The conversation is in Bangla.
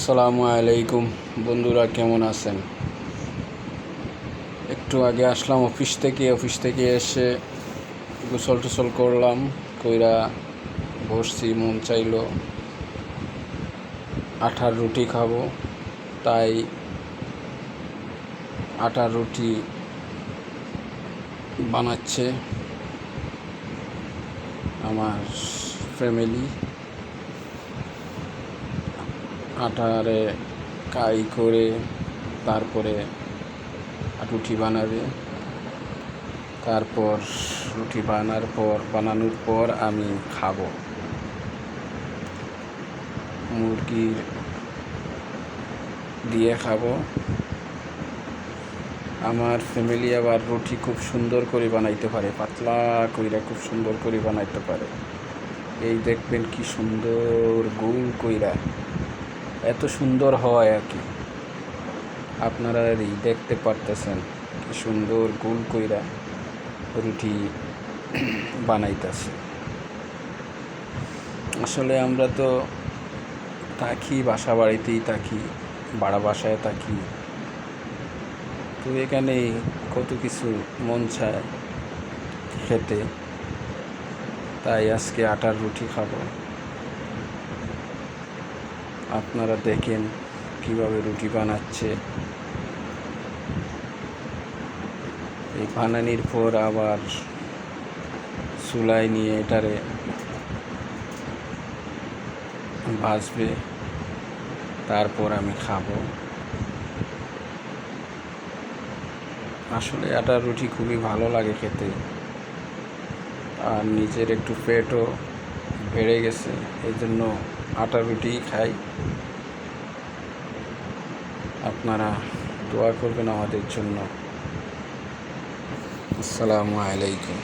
আসসালামু আলাইকুম বন্ধুরা, কেমন আছেন? একটু আগে আসলাম অফিস থেকে এসে গোসল টোসল করলাম, কইরা বসছি। মন চাইলো আটার রুটি খাবো, তাই আটার রুটি বানাচ্ছে আমার ফ্যামিলি। আটারে কাই করে তারপরে রুটি বানাবে। তারপর রুটি বানানোর পর আমি খাবো। মুরগির দিয়ে খাবো। আমার ফ্যামিলি আবার রুটি খুব সুন্দর করে বানাইতে পারে, পাতলা কইরা খুব সুন্দর করে বানাইতে পারে। এই দেখবেন কি সুন্দর গোল কইরা, এত সুন্দর হয় আর কি। আপনারা এই দেখতে পারতেছেন কি সুন্দর গোল কইরা রুটি বানাইতেছে। আসলে আমরা তো থাকি বাসা বাড়িতেই থাকি, ভাড়া বাসায় থাকি, তো এখানে কত কিছু মন চায় খেতে, তাই আজকে আটার রুটি খাবো। আপনারা দেখেন কিভাবে রুটি বানাচ্ছে। এই বানানির পর আবার চুলায় নিয়ে এটারে ভাজবে, তারপর আমি খাবো। আসলে আটার রুটি খুবই ভালো লাগে খেতে, আর নিজের একটু পেটও বেড়ে গেছে, এই জন্য আটার রুটিই খাই। আপনারা দোয়া করবেন আমাদের জন্য। আসসালামু আলাইকুম।